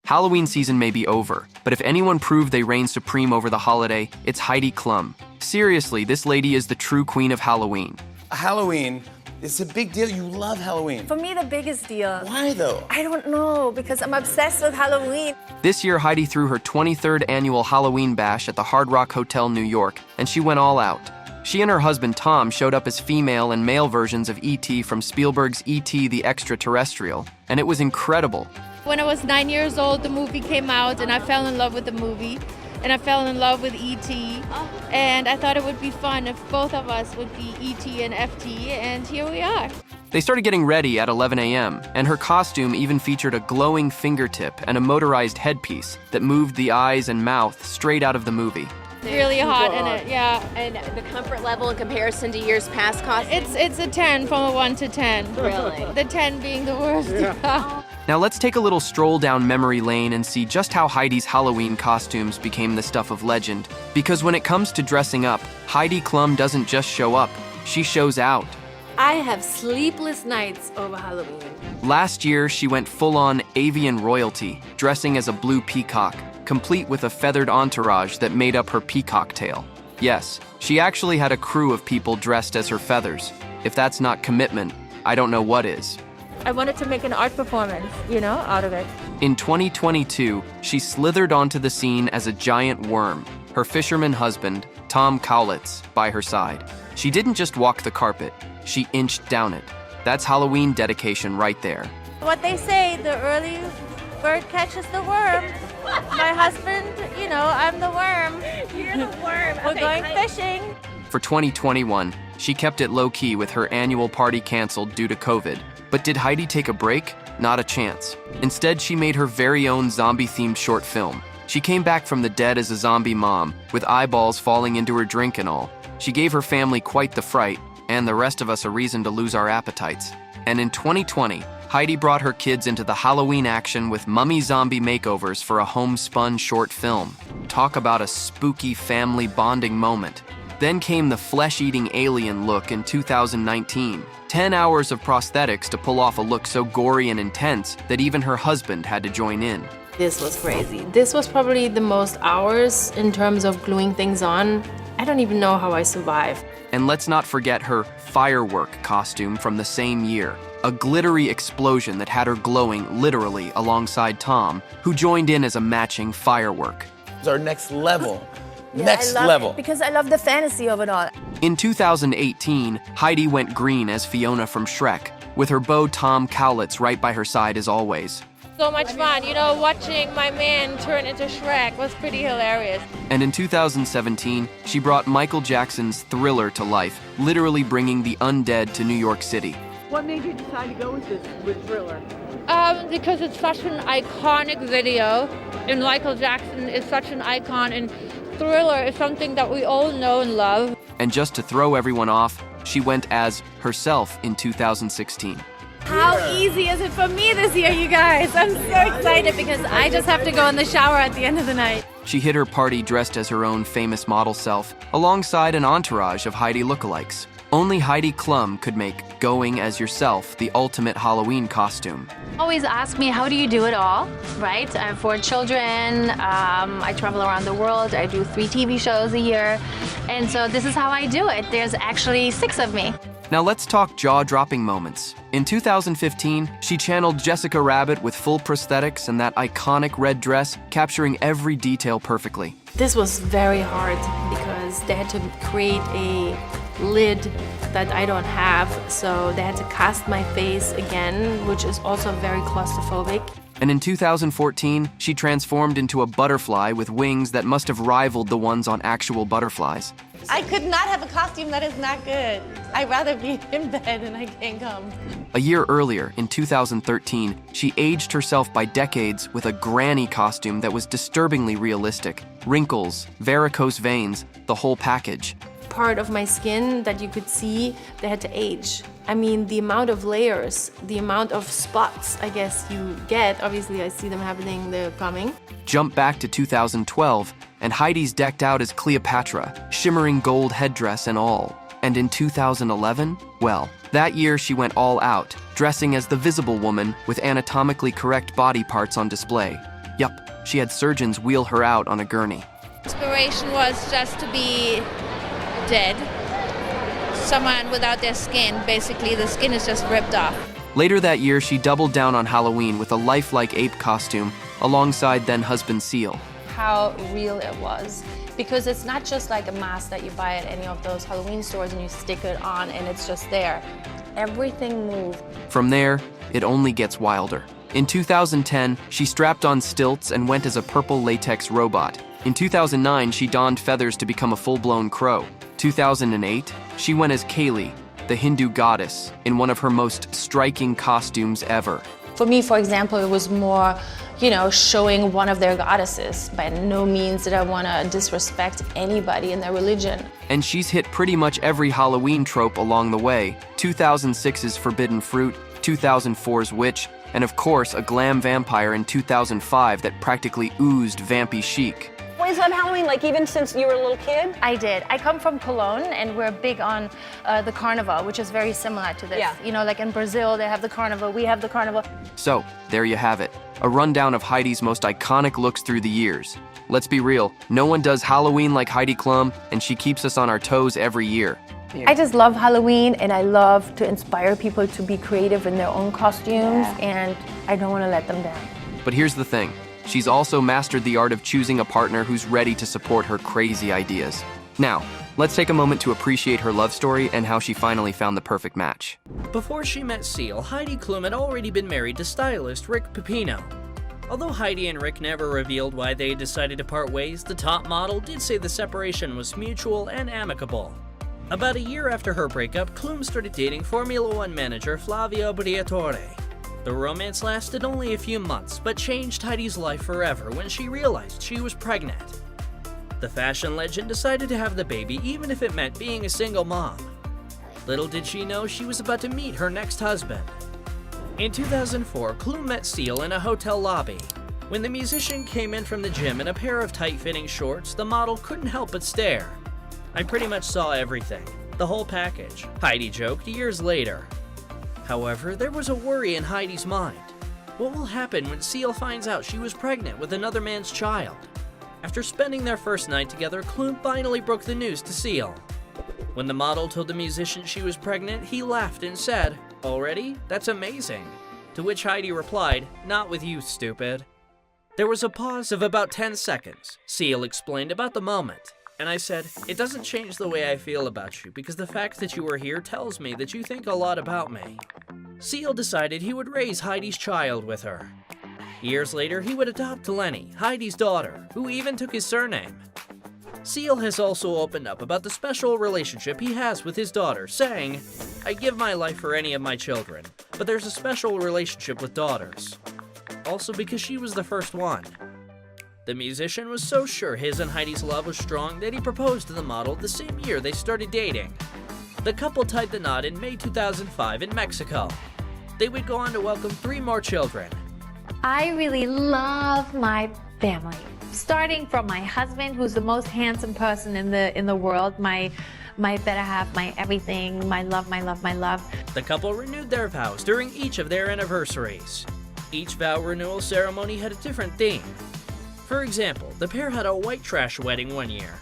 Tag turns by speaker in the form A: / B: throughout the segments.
A: Halloween season may be over, but if anyone proved they reign supreme over the holiday, it's Heidi Klum. Seriously, this lady is the true queen of Halloween.
B: Halloween is a big deal. You love Halloween.
C: For me, the biggest deal.
B: Why though?
C: I don't know, because I'm obsessed with Halloween.
A: This year, Heidi threw her 23rd annual Halloween bash at the Hard Rock Hotel, New York, and she went all out. She and her husband Tom showed up as female and male versions of E.T. from Spielberg's E.T. the Extra-Terrestrial, and it was incredible.
D: When I was 9 years old, the movie came out, and I fell in love with the movie. And I fell in love with E.T. And I thought it would be fun if both of us would be E.T. and F.T. And here we are.
A: They started getting ready at 11 a.m., and her costume even featured a glowing fingertip and a motorized headpiece that moved the eyes and mouth straight out of the movie.
D: Really hot in it, yeah.
E: And the comfort level in comparison to years past costumes?
D: It's a 10 from a 1 to 10.
E: Really?
D: The 10 being the worst. Yeah.
A: Now let's take a little stroll down memory lane and see just how Heidi's Halloween costumes became the stuff of legend. Because when it comes to dressing up, Heidi Klum doesn't just show up, she shows out.
F: I have sleepless nights over Halloween.
A: Last year, she went full-on avian royalty, dressing as a blue peacock, complete with a feathered entourage that made up her peacock tail. Yes, she actually had a crew of people dressed as her feathers. If that's not commitment, I don't know what is.
D: I wanted to make an art performance, out of it.
A: In 2022, she slithered onto the scene as a giant worm, her fisherman husband, Tom Kaulitz, by her side. She didn't just walk the carpet, she inched down it. That's Halloween dedication right there.
D: What they say, the early bird catches the worm. My husband, I'm the worm.
E: You're the worm.
D: We're going fishing.
A: For 2021, she kept it low-key with her annual party canceled due to COVID. But did Heidi take a break? Not a chance. Instead, she made her very own zombie-themed short film. She came back from the dead as a zombie mom, with eyeballs falling into her drink and all. She gave her family quite the fright, and the rest of us a reason to lose our appetites. And in 2020, Heidi brought her kids into the Halloween action with mummy zombie makeovers for a homespun short film. Talk about a spooky family bonding moment. Then came the flesh-eating alien look in 2019. 10 hours of prosthetics to pull off a look so gory and intense that even her husband had to join in.
F: This was crazy. This was probably the most hours in terms of gluing things on. I don't even know how I survived.
A: And let's not forget her firework costume from the same year. A glittery explosion that had her glowing literally alongside Tom, who joined in as a matching firework.
B: It's our next level.
C: Yeah,
B: Next
C: I love
B: level.
C: it because I love the fantasy of it all.
A: In 2018, Heidi went green as Fiona from Shrek, with her beau Tom Kaulitz right by her side as always.
D: So much fun, watching my man turn into Shrek was pretty hilarious.
A: And in 2017, she brought Michael Jackson's Thriller to life, literally bringing the undead to New York City.
G: What made you decide to go with Thriller?
D: Because it's such an iconic video, and Michael Jackson is such an icon, and Thriller is something that we all know and love.
A: And just to throw everyone off, she went as herself in 2016.
C: How easy is it for me this year, you guys? I'm so excited because I just have to go in the shower at the end of the night.
A: She hit her party dressed as her own famous model self, alongside an entourage of Heidi lookalikes. Only Heidi Klum could make going as yourself the ultimate Halloween costume.
H: Always ask me, how do you do it all, right? I have 4 children, I travel around the world, I do 3 TV shows a year, and so this is how I do it. There's actually 6 of me.
A: Now let's talk jaw-dropping moments. In 2015, she channeled Jessica Rabbit with full prosthetics and that iconic red dress, capturing every detail perfectly.
F: This was very hard because they had to create a lid that I don't have, so they had to cast my face again, which is also very claustrophobic.
A: And in 2014, she transformed into a butterfly with wings that must have rivaled the ones on actual butterflies.
C: I could not have a costume that is not good. I'd rather be in bed and I can't come.
A: A year earlier, in 2013, she aged herself by decades with a granny costume that was disturbingly realistic. Wrinkles, varicose veins, the whole package.
F: Part of my skin that you could see, they had to age. I mean, the amount of layers, the amount of spots, I guess, you get. Obviously, I see them happening, they're coming.
A: Jump back to 2012, and Heidi's decked out as Cleopatra, shimmering gold headdress and all. And in 2011, well, that year she went all out, dressing as the Visible Woman with anatomically correct body parts on display. Yup, she had surgeons wheel her out on a gurney.
D: Inspiration was just to be dead. Someone without their skin. Basically, the skin is just ripped off.
A: Later that year, she doubled down on Halloween with a lifelike ape costume alongside then-husband Seal.
F: How real it was. Because it's not just like a mask that you buy at any of those Halloween stores and you stick it on and it's just there. Everything moved.
A: From there, it only gets wilder. In 2010, she strapped on stilts and went as a purple latex robot. In 2009, she donned feathers to become a full-blown crow. 2008, she went as Kali, the Hindu goddess, in one of her most striking costumes ever.
F: For me, for example, it was more, showing one of their goddesses. By no means did I want to disrespect anybody in their religion.
A: And she's hit pretty much every Halloween trope along the way. 2006's Forbidden Fruit, 2004's Witch, and of course a glam vampire in 2005 that practically oozed vampy chic.
G: Always love Halloween, like even since you were a little kid?
H: I did. I come from Cologne, and we're big on the carnival, which is very similar to this.
G: Yeah.
H: Like in Brazil, they have the carnival, we have the carnival.
A: So, there you have it. A rundown of Heidi's most iconic looks through the years. Let's be real, no one does Halloween like Heidi Klum, and she keeps us on our toes every year.
D: I just love Halloween, and I love to inspire people to be creative in their own costumes, and I don't want to let them down.
A: But here's the thing. She's also mastered the art of choosing a partner who's ready to support her crazy ideas. Now, let's take a moment to appreciate her love story and how she finally found the perfect match.
I: Before she met Seal, Heidi Klum had already been married to stylist Rick Pepino. Although Heidi and Rick never revealed why they decided to part ways, the top model did say the separation was mutual and amicable. About a year after her breakup, Klum started dating Formula One manager Flavio Briatore. The romance lasted only a few months, but changed Heidi's life forever when she realized she was pregnant. The fashion legend decided to have the baby even if it meant being a single mom. Little did she know she was about to meet her next husband. In 2004, Klum met Seal in a hotel lobby. When the musician came in from the gym in a pair of tight-fitting shorts, the model couldn't help but stare. "I pretty much saw everything, the whole package," Heidi joked years later. However, there was a worry in Heidi's mind. What will happen when Seal finds out she was pregnant with another man's child? After spending their first night together, Klum finally broke the news to Seal. When the model told the musician she was pregnant, he laughed and said, "Already? That's amazing." To which Heidi replied, "Not with you, stupid." There was a pause of about 10 seconds. Seal explained about the moment. And I said, "It doesn't change the way I feel about you, because the fact that you are here tells me that you think a lot about me." Seal decided he would raise Heidi's child with her. Years later, he would adopt Lenny, Heidi's daughter, who even took his surname. Seal has also opened up about the special relationship he has with his daughter, saying, "I give my life for any of my children, but there's a special relationship with daughters. Also because she was the first one." The musician was so sure his and Heidi's love was strong that he proposed to the model the same year they started dating. The couple tied the knot in May 2005 in Mexico. They would go on to welcome 3 more children.
C: I really love my family. Starting from my husband, who's the most handsome person in the world, my better half, my everything, my love, my love, my love.
I: The couple renewed their vows during each of their anniversaries. Each vow renewal ceremony had a different theme. For example, the pair had a white trash wedding one year.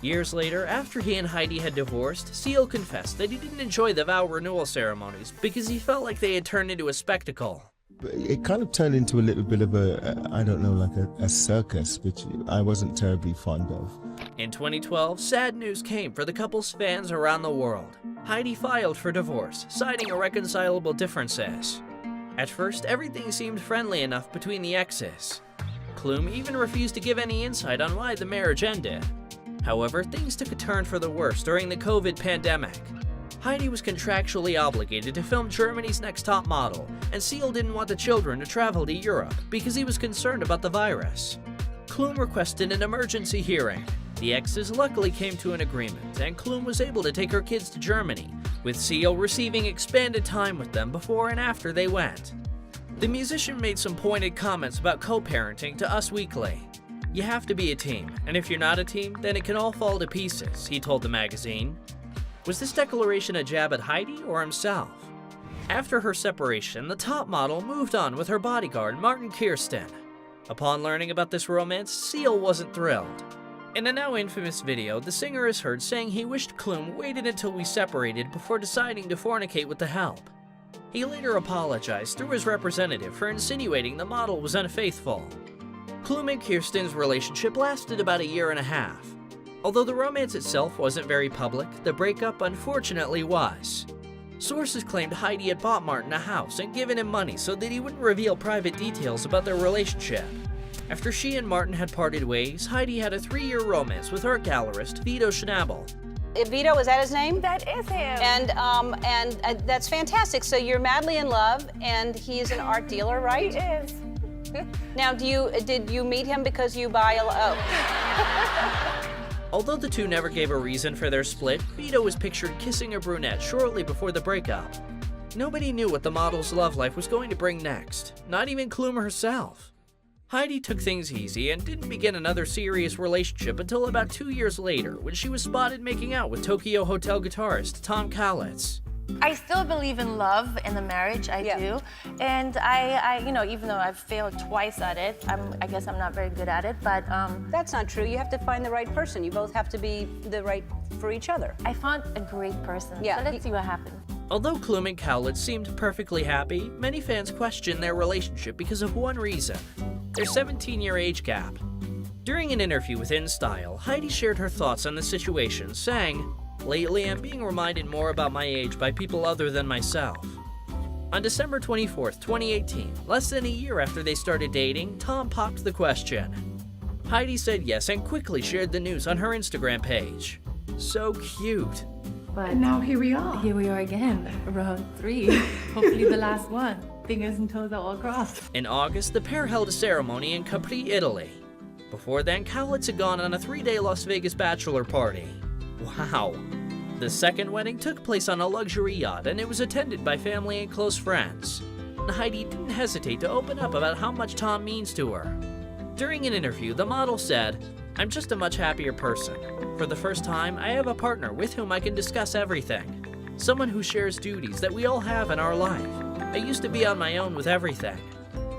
I: Years later, after he and Heidi had divorced, Seal confessed that he didn't enjoy the vow renewal ceremonies because he felt like they had turned into a spectacle.
J: It kind of turned into a little bit of a circus, which I wasn't terribly fond of.
I: In 2012, sad news came for the couple's fans around the world. Heidi filed for divorce, citing irreconcilable differences. At first, everything seemed friendly enough between the exes. Klum even refused to give any insight on why the marriage ended. However, things took a turn for the worse during the COVID pandemic. Heidi was contractually obligated to film Germany's Next Top Model, and Seal didn't want the children to travel to Europe because he was concerned about the virus. Klum requested an emergency hearing. The exes luckily came to an agreement, and Klum was able to take her kids to Germany, with Seal receiving expanded time with them before and after they went. The musician made some pointed comments about co-parenting to Us Weekly. "You have to be a team, and if you're not a team, then it can all fall to pieces," he told the magazine. Was this declaration a jab at Heidi or himself? After her separation, the top model moved on with her bodyguard, Martin Kirsten. Upon learning about this romance, Seal wasn't thrilled. In a now infamous video, the singer is heard saying he wished Klum waited until we separated before deciding to fornicate with the help. He later apologized through his representative for insinuating the model was unfaithful. Klum and Kirsten's relationship lasted about a year and a half. Although the romance itself wasn't very public, the breakup unfortunately was. Sources claimed Heidi had bought Martin a house and given him money so that he wouldn't reveal private details about their relationship. After she and Martin had parted ways, Heidi had a 3-year romance with art gallerist Vito Schnabel.
G: Vito, is that his name?
C: That is him.
G: And that's fantastic. So you're madly in love, and he's an art dealer, right?
C: He is.
G: Now, did you meet him because you buy
I: Although the two never gave a reason for their split, Vito was pictured kissing a brunette shortly before the breakup. Nobody knew what the model's love life was going to bring next, not even Klum herself. Heidi took things easy and didn't begin another serious relationship until about 2 years later, when she was spotted making out with Tokyo Hotel guitarist Tom Kaulitz.
F: I still believe in love and the marriage, I do. And I, even though I've failed twice at it, I guess I'm not very good at it, but...
G: That's not true. You have to find the right person. You both have to be the right for each other.
F: I found a great person, so let's see what happens.
I: Although Klum and Kaulitz seemed perfectly happy, many fans questioned their relationship because of one reason: their 17-year age gap. During an interview with InStyle, Heidi shared her thoughts on the situation, saying, "Lately, I'm being reminded more about my age by people other than myself." On December 24th, 2018, less than a year after they started dating, Tom popped the question. Heidi said yes and quickly shared the news on her Instagram page. So cute.
F: But now here we are. Here we are again, round 3. Hopefully the last one. Fingers and toes are all crossed.
I: In August, the pair held a ceremony in Capri, Italy. Before then, Kaulitz had gone on a 3-day Las Vegas bachelor party. Wow. The second wedding took place on a luxury yacht, and it was attended by family and close friends. Heidi didn't hesitate to open up about how much Tom means to her. During an interview, the model said, "I'm just a much happier person. For the first time, I have a partner with whom I can discuss everything. Someone who shares duties that we all have in our life. I used to be on my own with everything."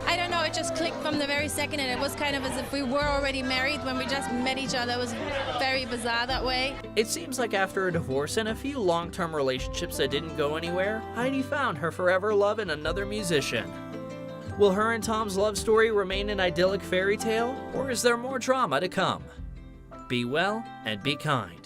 D: I don't know, it just clicked from the very second, and it was kind of as if we were already married when we just met each other. It was very bizarre that way.
I: It seems like after a divorce and a few long-term relationships that didn't go anywhere, Heidi found her forever love in another musician. Will her and Tom's love story remain an idyllic fairy tale, or is there more drama to come? Be well and be kind.